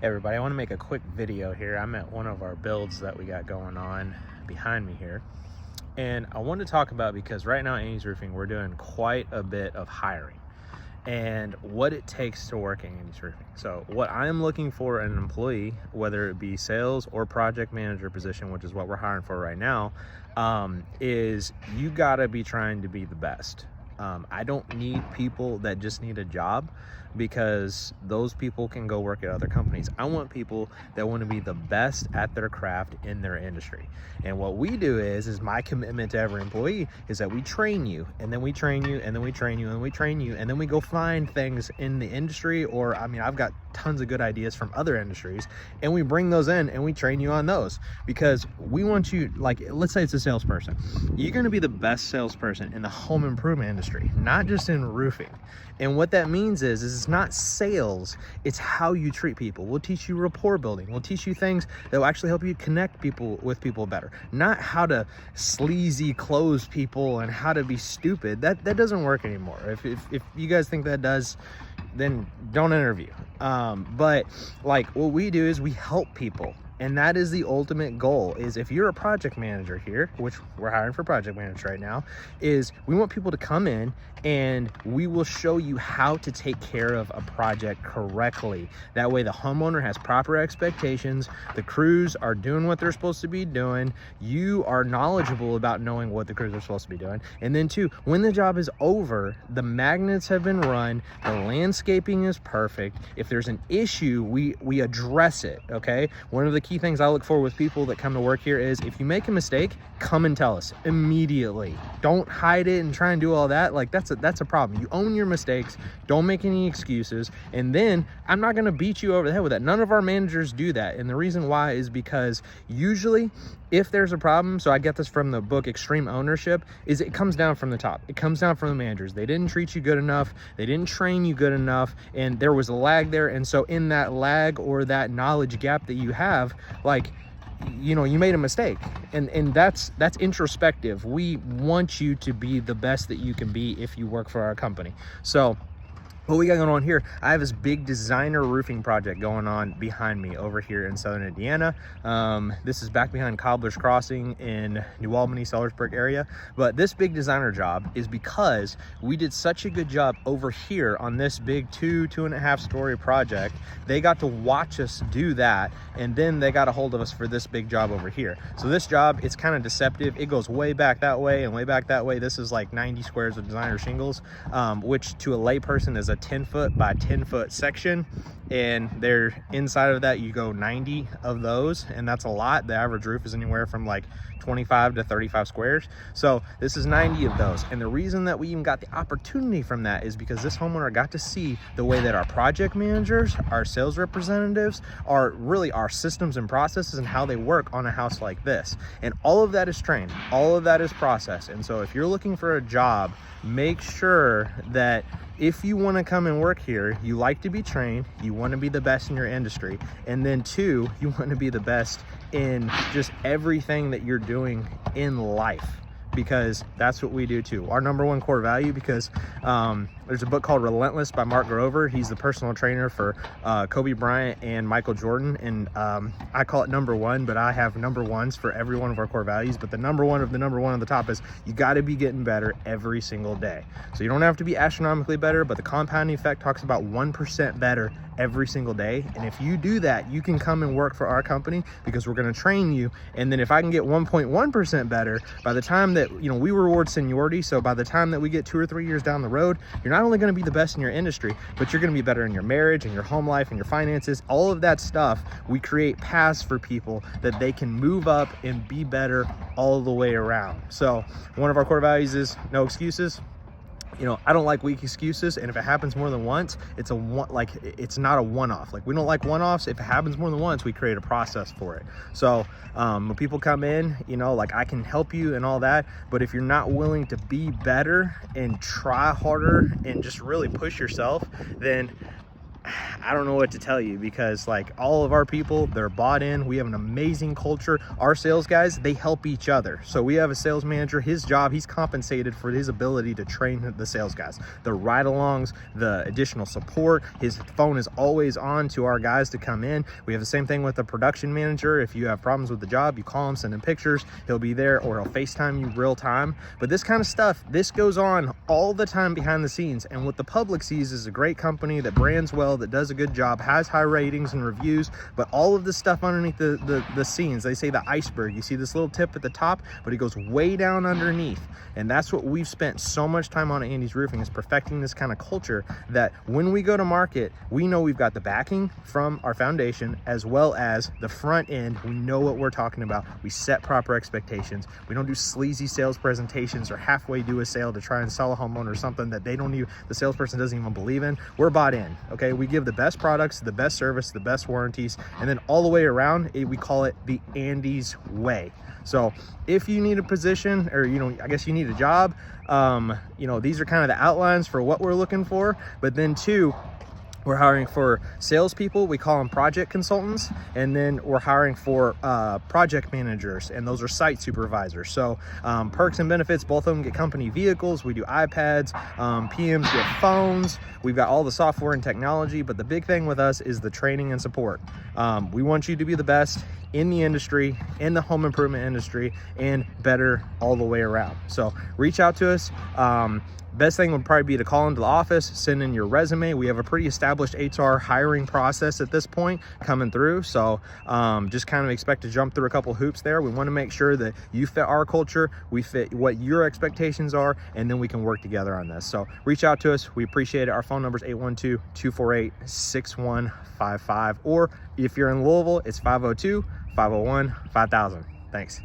Hey everybody, I want to make a quick video here. I'm at one of our builds that we got going on behind me here. And I want to talk about, because right now at Annie's Roofing, we're doing quite a bit of hiring and what it takes to work at Annie's Roofing. So what I'm looking for in an employee, whether it be sales or project manager position, which is what we're hiring for right now, is you gotta be trying to be the best. I don't need people that just need a job, because those people can go work at other companies. I want people that want to be the best at their craft in their industry. And what we do is my commitment to every employee is that we train you, and then we train you, and then we train you, and we train you, and then we go find things in the industry, or I've got tons of good ideas from other industries, and we bring those in and we train you on those, because we want you, like, let's say it's a salesperson. You're going to be the best salesperson in the home improvement industry, not just in roofing. And what that means is it's not sales, it's how you treat people. We'll teach you rapport building. We'll teach you things that will actually help you connect people with people better. Not how to sleazy close people and how to be stupid. That doesn't work anymore. If you guys think that does, then don't interview. But like, what we do is we help people. And that is the ultimate goal. Is if you're a project manager here, which we're hiring for project managers right now, is we want people to come in and we will show you how to take care of a project correctly. That way the homeowner has proper expectations, the crews are doing what they're supposed to be doing, you are knowledgeable about knowing what the crews are supposed to be doing, and then two, when the job is over, the magnets have been run, the landscaping is perfect. If there's an issue, we address it, okay? One of the key things I look for with people that come to work here is, if you make a mistake, come and tell us immediately. Don't hide it and try and do all that. Like, that's a problem. You own your mistakes, don't make any excuses, and then I'm not going to beat you over the head with that. None of our managers do that, and the reason why is because usually if there's a problem, so I get this from the book Extreme Ownership, is it comes down from the top. It comes down from the managers. They didn't treat you good enough, they didn't train you good enough, and there was a lag there. And so in that lag or that knowledge gap that you have, like, you know, you made a mistake, and that's introspective. We want you to be the best that you can be if you work for our company. So what we got going on here, I have this big designer roofing project going on behind me over here in southern Indiana. This is back behind Cobbler's Crossing in New Albany, Sellersburg area. But this big designer job is because we did such a good job over here on this big 2.5 story project. They got to watch us do that, and then they got a hold of us for this big job over here. So this job, it's kind of deceptive. It goes way back that way and way back that way. This is like 90 squares of designer shingles, which to a layperson is a 10-foot by 10-foot section, and they're inside of that you go 90 of those, and that's a lot. The average roof is anywhere from like 25 to 35 squares, so this is 90 of those. And the reason that we even got the opportunity from that is because this homeowner got to see the way that our project managers, our sales representatives, are really our systems and processes and how they work on a house like this. And all of that is trained, all of that is processed. And so if you're looking for a job, make sure that if you want to come and work here, you like to be trained, you want to be the best in your industry, and then two, you want to be the best in just everything that you're doing in life, because that's what we do too. Our number one core value, because there's a book called Relentless by Mark Grover. He's the personal trainer for Kobe Bryant and Michael Jordan, and I call it number one, but I have number ones for every one of our core values. But the number one of the number one on the top is you got to be getting better every single day. So you don't have to be astronomically better, but the compounding effect talks about 1% better every single day. And if you do that, you can come and work for our company, because we're going to train you. And then if I can get 1.1% better, by the time that, you know, we reward seniority, so by the time that we get 2 or 3 years down the road, you're not only going to be the best in your industry, but you're going to be better in your marriage and your home life and your finances, all of that stuff. We create paths for people that they can move up and be better all the way around. So one of our core values is no excuses. You know, I don't like weak excuses, and if it happens more than once, it's not a one-off. Like, we don't like one-offs. If it happens more than once, we create a process for it. So when people come in, you know, like, I can help you and all that, but if you're not willing to be better and try harder and just really push yourself, then I don't know what to tell you, because like all of our people, they're bought in. We have an amazing culture. Our sales guys, they help each other. So we have a sales manager, his job, he's compensated for his ability to train the sales guys, the ride-alongs, the additional support. His phone is always on to our guys to come in. We have the same thing with the production manager. If you have problems with the job, you call him, send him pictures, he'll be there, or he'll FaceTime you real time. But this kind of stuff, this goes on all the time behind the scenes. And what the public sees is a great company that brands well, that does a good job, has high ratings and reviews, but all of this stuff underneath the scenes, they say the iceberg, you see this little tip at the top, but it goes way down underneath. And that's what we've spent so much time on at Andy's Roofing, is perfecting this kind of culture, that when we go to market, we know we've got the backing from our foundation as well as the front end. We know what we're talking about. We set proper expectations. We don't do sleazy sales presentations or halfway do a sale to try and sell a homeowner something that they don't even, the salesperson doesn't even believe in. We're bought in, okay? We give the best products, the best service, the best warranties, and then all the way around, we call it the Andy's way. So if you need a position, or, you know, I guess you need a job, you know, these are kind of the outlines for what we're looking for. But then too, we're hiring for salespeople, we call them project consultants, and then we're hiring for project managers, and those are site supervisors. So perks and benefits, both of them get company vehicles. We do iPads, PMs get phones. We've got all the software and technology, but the big thing with us is the training and support. We want you to be the best in the industry, in the home improvement industry, and better all the way around. So reach out to us. Best thing would probably be to call into the office, send in your resume. We have a pretty established HR hiring process at this point coming through. So just kind of expect to jump through a couple hoops there. We want to make sure that you fit our culture, we fit what your expectations are, and then we can work together on this. So reach out to us. We appreciate it. Our phone number is 812-248-6155. Or if you're in Louisville, it's 502-501-5000. Thanks.